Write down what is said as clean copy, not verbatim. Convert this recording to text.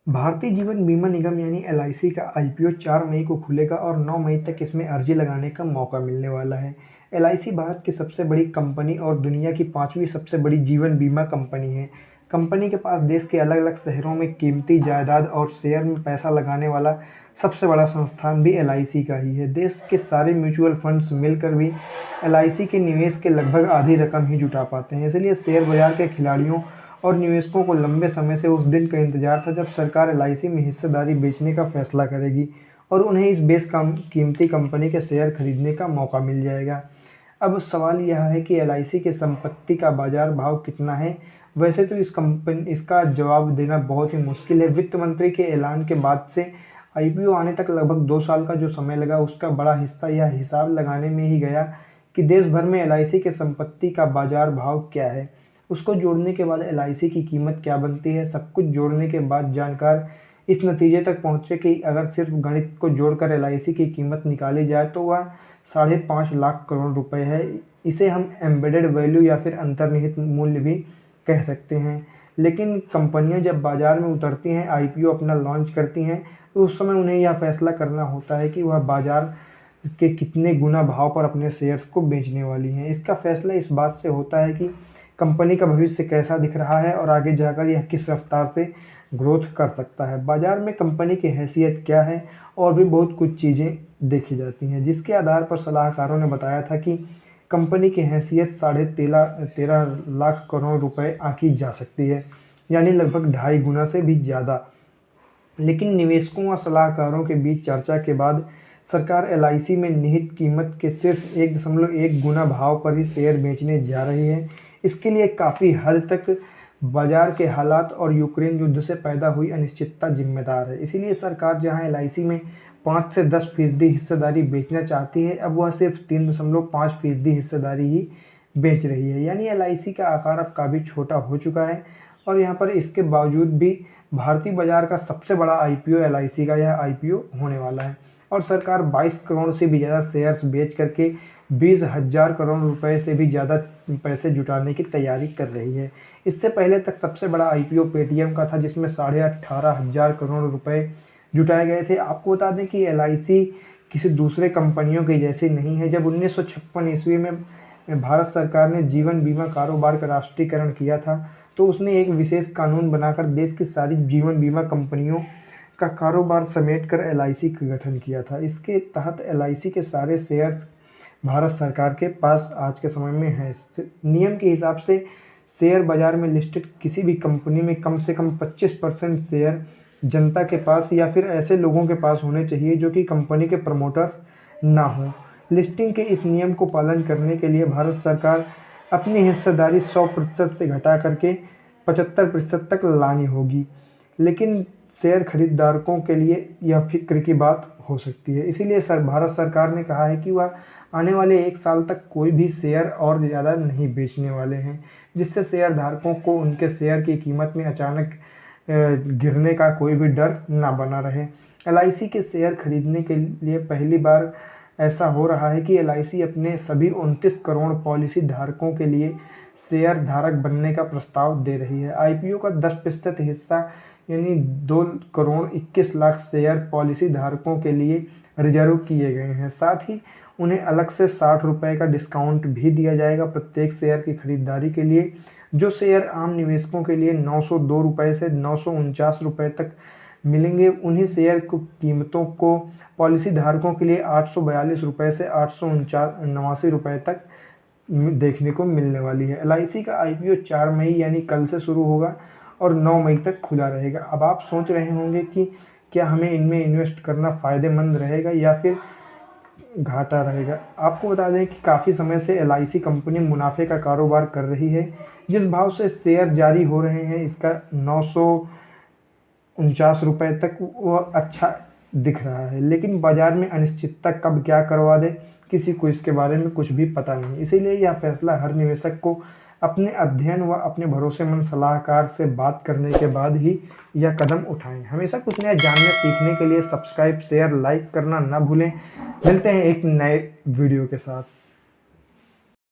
भारतीय जीवन बीमा निगम यानी एलआईसी का आईपीओ 4 मई को खुलेगा और 9 मई तक इसमें अर्जी लगाने का मौका मिलने वाला है। एलआईसी भारत की सबसे बड़ी कंपनी और दुनिया की 5वीं सबसे बड़ी जीवन बीमा कंपनी है। कंपनी के पास देश के अलग-अलग शहरों में कीमती जायदाद और शेयर में पैसा लगाने वाला सबसे बड़ा संस्थान भी एलआईसी का ही है। देश के सारे म्यूचुअल फंड्स मिलकर भी एलआईसी के निवेश के लगभग आधी रकम ही जुटा पाते हैं। इसलिए शेयर बाजार के खिलाड़ियों और निवेशकों को लंबे समय से उस दिन का इंतजार था जब सरकार एलआईसी में हिस्सेदारी बेचने का फैसला करेगी और उन्हें इस बेस कीमती कंपनी के शेयर खरीदने का मौका मिल जाएगा। अब सवाल यह है कि एलआईसी की संपत्ति का बाजार भाव कितना है। वैसे तो इसका जवाब देना बहुत ही मुश्किल है। वित्त मंत्री के ऐलान के बाद से आईपीओ आने तक लगभग 2 साल का जो समय लगा, उसका बड़ा हिस्सा यह हिसाब लगाने में ही गया कि देश भर में एलआईसी के संपत्ति का बाजार भाव क्या है। उसको जोड़ने के बाद एलआईसी की कीमत क्या बनती है। सब कुछ जोड़ने के बाद जानकार इस नतीजे तक पहुंचे कि अगर सिर्फ गणित को जोड़कर एलआईसी की कीमत निकाली जाए तो वह 5.5 लाख करोड़ रुपए है। इसे हम एम्बेडेड वैल्यू या फिर अंतर्निहित मूल्य भी कह सकते हैं। लेकिन कंपनियां जब बाजार में उतरती हैं, आईपीओ अपना लॉन्च करती हैं, तो उस समय उन्हें यह फैसला करना होता है कि वह बाजार के कितने गुना भाव पर अपने शेयर्स को बेचने वाली हैं। इसका फैसला इस बात से होता है कि कंपनी का भविष्य कैसा दिख रहा है और आगे जाकर यह किस रफ्तार से ग्रोथ कर सकता है। बाजार में कंपनी की हैसियत क्या है और भी बहुत कुछ चीज़ें देखी जाती हैं, जिसके आधार पर सलाहकारों ने बताया था कि कंपनी की हैसियत 13.5 लाख करोड़ रुपए आंकी जा सकती है, यानी लगभग 2.5 गुना से भी ज़्यादा। लेकिन निवेशकों और सलाहकारों के बीच चर्चा के बाद सरकार एलआईसी में निहित कीमत के सिर्फ 1.1 गुना भाव पर ही शेयर बेचने जा रही है। इसके लिए काफ़ी हद तक बाजार के हालात और यूक्रेन युद्ध से पैदा हुई अनिश्चितता जिम्मेदार है। इसीलिए सरकार जहां एलआईसी में 5 से 10% हिस्सेदारी बेचना चाहती है, अब वह सिर्फ 3.5% हिस्सेदारी ही बेच रही है। यानी एलआईसी का आकार अब काफ़ी छोटा हो चुका है और यहाँ पर इसके बावजूद भी भारतीय बाजार का सबसे बड़ा आईपीओ एलआईसी का यह आईपीओ होने वाला है और सरकार 22 करोड़ से भी ज़्यादा शेयर्स बेच करके 20,000 करोड़ रुपए से भी ज़्यादा पैसे जुटाने की तैयारी कर रही है। इससे पहले तक सबसे बड़ा आईपीओ पेटीएम का था, जिसमें 18,500 करोड़ रुपए जुटाए गए थे। आपको बता दें कि एलआईसी किसी दूसरे कंपनियों की जैसी नहीं है। जब 1956 ईस्वी में भारत सरकार ने जीवन बीमा कारोबार का राष्ट्रीयकरण किया था, तो उसने एक विशेष कानून बनाकर देश की सारी जीवन बीमा कंपनियों का कारोबार समेटकर एलआईसी का गठन किया था। इसके तहत एलआईसी के सारे शेयर्स भारत सरकार के पास आज के समय में है। नियम के हिसाब से शेयर बाजार में लिस्टेड किसी भी कंपनी में कम से कम 25% शेयर जनता के पास या फिर ऐसे लोगों के पास होने चाहिए जो कि कंपनी के प्रमोटर्स ना हो। लिस्टिंग के इस नियम को पालन करने के लिए भारत सरकार अपनी हिस्सेदारी 100% से घटा करके 75% तक लानी होगी। लेकिन शेयर खरीदारों के लिए यह फिक्र की बात हो सकती है। इसीलिए भारत सरकार ने कहा है कि वह आने वाले 1 साल तक कोई भी शेयर और ज़्यादा नहीं बेचने वाले हैं, जिससे शेयर धारकों को उनके शेयर की कीमत में अचानक गिरने का कोई भी डर ना बना रहे। एलआईसी के शेयर खरीदने के लिए पहली बार ऐसा हो रहा है कि एलआईसी अपने सभी 29 करोड़ पॉलिसी धारकों के लिए शेयर धारक बनने का प्रस्ताव दे रही है। आईपीओ का 10% हिस्सा यानी 2 करोड़ 21 लाख शेयर पॉलिसी धारकों के लिए रिजर्व किए गए हैं। साथ ही उन्हें अलग से 60 रुपये का डिस्काउंट भी दिया जाएगा प्रत्येक शेयर की खरीदारी के लिए। जो शेयर आम निवेशकों के लिए 902 रुपये से 949 रुपये तक मिलेंगे, उन्हीं शेयर को कीमतों को पॉलिसी धारकों के लिए 842 रुपये से 889 रुपये तक देखने को मिलने वाली है। एलआईसी का आईपीओ 4 मई यानी कल से शुरू होगा और 9 मई तक खुला रहेगा। अब आप सोच रहे होंगे कि क्या हमें इनमें इन्वेस्ट करना फ़ायदेमंद रहेगा या फिर घाटा रहेगा। आपको बता दें कि काफ़ी समय से एलआईसी कंपनी मुनाफे का कारोबार कर रही है। जिस भाव से शेयर जारी हो रहे हैं, इसका 949 रुपये तक वो अच्छा दिख रहा है। लेकिन बाजार में अनिश्चितता कब क्या करवा दे, किसी को इसके बारे में कुछ भी पता नहीं। इसीलिए यह फैसला हर निवेशक को अपने अध्ययन व अपने भरोसेमंद सलाहकार से बात करने के बाद ही यह कदम उठाएं। हमेशा कुछ नया जानने सीखने के लिए सब्सक्राइब, शेयर, लाइक करना ना भूलें। मिलते हैं एक नए वीडियो के साथ।